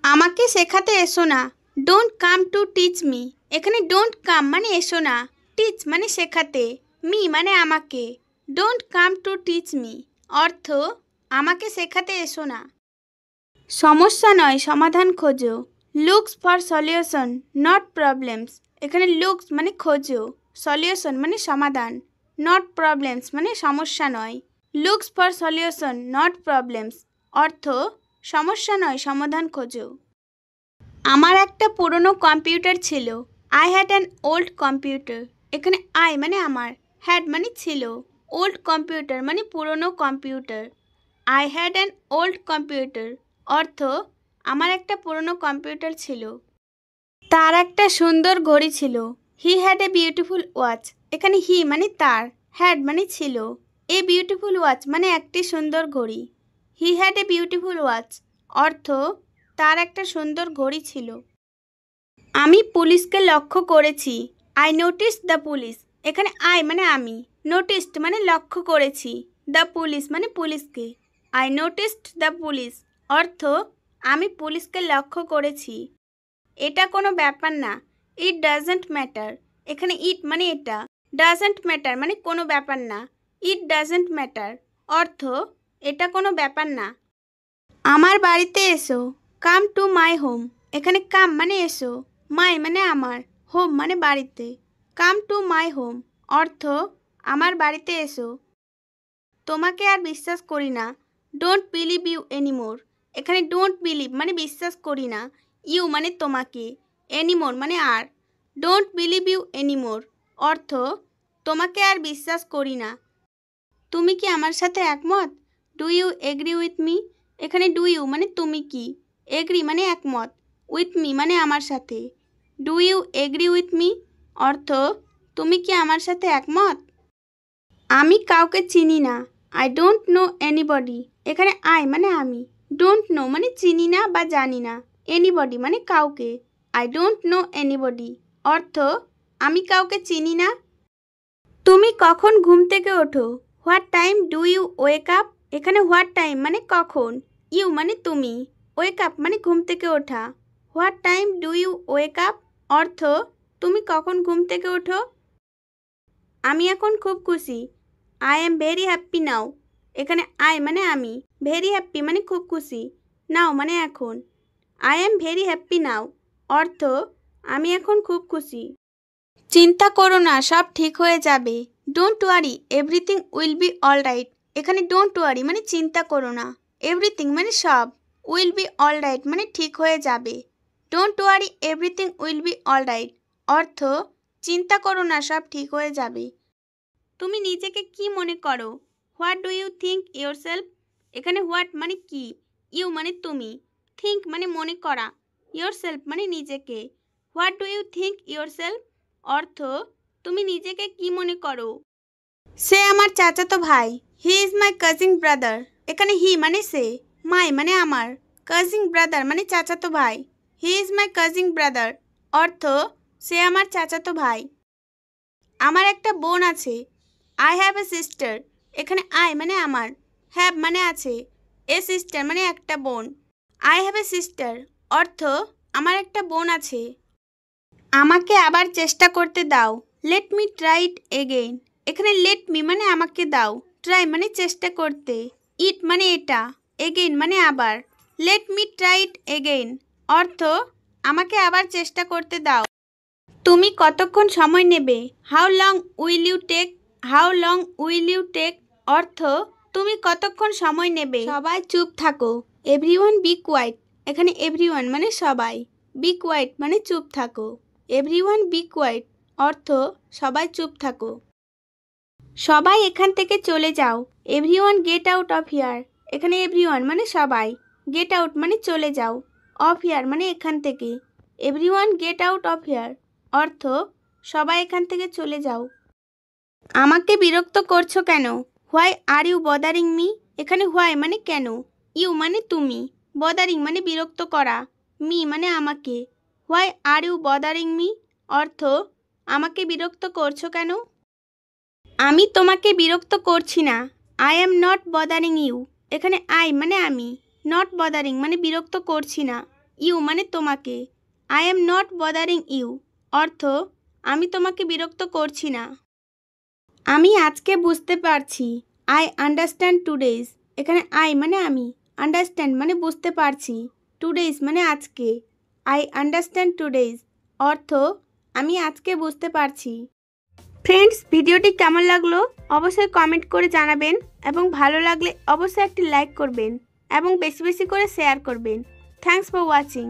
আমাকে শেখাতে এসো না। Don't come to teach me. এখানে ডোন্ট কাম মানে এসো না, টিচ মানে শেখাতে, মি মানে আমাকে। Don't come to teach me অর্থ আমাকে শেখাতে এসো না। সমস্যা নয় সমাধান খোঁজো। Looks for solution not problems. এখানে লুকস মানে খোঁজো, সলিউশন মানে সমাধান, নট প্রবলেমস মানে সমস্যা নয়। Looks for solution not problems অর্থ সমস্যা নয় সমাধান খোঁজো। আমার একটা পুরনো কম্পিউটার ছিল। I had an old computer. এখানে আই মানে আমার, হ্যাড মানে ছিল, ওল্ড কম্পিউটার মানে পুরনো computer. I had an old computer অর্থ আমার একটা পুরনো কম্পিউটার ছিল। তার একটা সুন্দর ঘড়ি ছিল। He had a beautiful watch. এখানে হি মানে তার, হ্যাড মানে ছিল, এ বিউটিফুল ওয়াচ মানে একটি সুন্দর ঘড়ি। He had a beautiful watch অর্থ তার একটা সুন্দর ঘড়ি ছিল। আমি পুলিশকে লক্ষ্য করেছি। I noticed the police. এখানে আই মানে আমি, নোটিসড মানে লক্ষ্য করেছি, দ্য পুলিশ মানে পুলিশকে। আই নোটিসড দ্য পুলিশ অর্থ আমি পুলিশকে লক্ষ্য করেছি। এটা কোনো ব্যাপার না। It doesn't matter. এখানে ইট মানে এটা, ডাজন্ট ম্যাটার মানে কোনো ব্যাপার না, ইট ডাজন্ট ম্যাটার অর্থ এটা কোনো ব্যাপার না। আমার বাড়িতে এসো। Come to my home. এখানে কাম মানে এসো, মাই মানে আমার, হোম মানে বাড়িতে। কাম টু মাই হোম অর্থ আমার বাড়িতে এসো। তোমাকে আর বিশ্বাস করি না। Don't believe you anymore. এখানে ডোন্ট বিলিভ মানে বিশ্বাস করি না, ইউ মানে তোমাকে, এনিমোর মানে আর। ডোন্ট বিলিভ ইউ এনিমোর অর্থ তোমাকে আর বিশ্বাস করি না। তুমি কি আমার সাথে একমত? Do you agree with me. এখানে ডু ইউ মানে তুমি কি, এগ্রি মানে একমত, উইথ মি মানে আমার সাথে। Do you agree with me অর্থ তুমি কি আমার সাথে একমত? আমি কাউকে চিনি না। I don't know anybody. এখানে আই মানে আমি, ডোন্ট নো মানে চিনি না বা জানি না, এনিবডি মানে কাউকে। আই ডোন্ট নো এনিবডি অর্থ আমি কাউকে চিনি না। তুমি কখন ঘুম থেকে ওঠো? What time do you wake up. এখানে হোয়াট টাইম মানে কখন, ইউ মানে তুমি, ওয়েক আপ মানে ঘুম থেকে ওঠা। What time do you wake up অর্থ তুমি কখন ঘুম থেকে ওঠো। আমি এখন খুব খুশি। আই এম ভেরি হ্যাপ্পি নাও। এখানে আই মানে আমি, ভেরি হ্যাপ্পি মানে খুব খুশি, নাও মানে এখন। আই এম ভেরি হ্যাপ্পি নাও অর্থ আমি এখন খুব খুশি। চিন্তা করো না সব ঠিক হয়ে যাবে। Don't worry everything will be all right. এখানে ডোন্ট ওয়ারি মানে চিন্তা করো না, এভরিথিং মানে সব, উইল বি অল রাইট মানে ঠিক হয়ে যাবে। Don't worry everything will be all right অর্থ চিন্তা করো না সব ঠিক হয়ে যাবে। তুমি নিজেকে কি মনে করো? What do you think yourself. এখানে হোয়াট মানে কি, ইউ মানে তুমি, থিঙ্ক মানে মনে করা, ইয়োরসেলফ মানে নিজেকে। What do you think yourself অর্থ তুমি নিজেকে কি মনে করো। সে আমার চাচাতো ভাই। He is my cousin brother. এখানে হি মানে সে, মাই মানে আমার, কাজিন ব্রাদার মানে চাচাতো ভাই। He is my cousin brother অর্থ সে আমার চাচাতো ভাই। আমার একটা বোন আছে। I have a sister. এখানে আই মানে আমার, হ্যাভ মানে আছে, এ সিস্টার মানে একটা বোন। আই হ্যাভ এ সিস্টার অর্থ আমার একটা বোন আছে। আমাকে আবার চেষ্টা করতে দাও। Let me try it again. এখানে লেট মি মানে আমাকে দাও, ট্রাই মানে চেষ্টা করতে, ইট মানে এটা, এগেইন মানে আবার। Let me try it again অর্থ আমাকে আবার চেষ্টা করতে দাও। তুমি কতক্ষণ সময় নেবে? How long will you take. How long will you take অর্থ তুমি কতক্ষণ সময় নেবে। সবাই চুপ থাকো। Everyone be quiet. এখানে এভরিওয়ান মানে সবাই, বি কোয়াইট মানে চুপ থাকো। এভরিওয়ান বি কোয়াইট অর্থ সবাই চুপ থাকো। সবাই এখান থেকে চলে যাও। Everyone get out of here. এখানে এভরিওয়ান মানে সবাই, গেট আউট মানে চলে যাও, অফ হিয়ার মানে এখান থেকে। Everyone get out of here অর্থ সবাই এখান থেকে চলে যাও। আমাকে বিরক্ত করছো কেন? Why are you bothering me. এখানে হোয়াই মানে কেন, ইউ মানে তুমি, বদারিং মানে বিরক্ত করা, মি মানে আমাকে। Why are you bothering me অর্থ আমাকে বিরক্ত করছো কেন। আমি তোমাকে বিরক্ত করছি না। I am not bothering you. এখানে আই মানে আমি, নট বদারিং মানে বিরক্ত করছি না, ইউ মানে তোমাকে। I am not bothering you অর্থ আমি তোমাকে বিরক্ত করছি না। আমি আজকে বুঝতে পারছি। I understand today's. এখানে আই মানে আমি, আন্ডারস্ট্যান্ড মানে বুঝতে পারছি, টুডেজ মানে আজকে। আই আন্ডারস্ট্যান্ড টুডেজ অর্থ আমি আজকে বুঝতে পারছি। ফ্রেন্ডস, ভিডিওটি কেমন লাগলো অবশ্যই কমেন্ট করে জানাবেন এবং ভালো লাগলে অবশ্যই একটি লাইক করবেন এবং বেশি বেশি করে শেয়ার করবেন। Thanks for watching.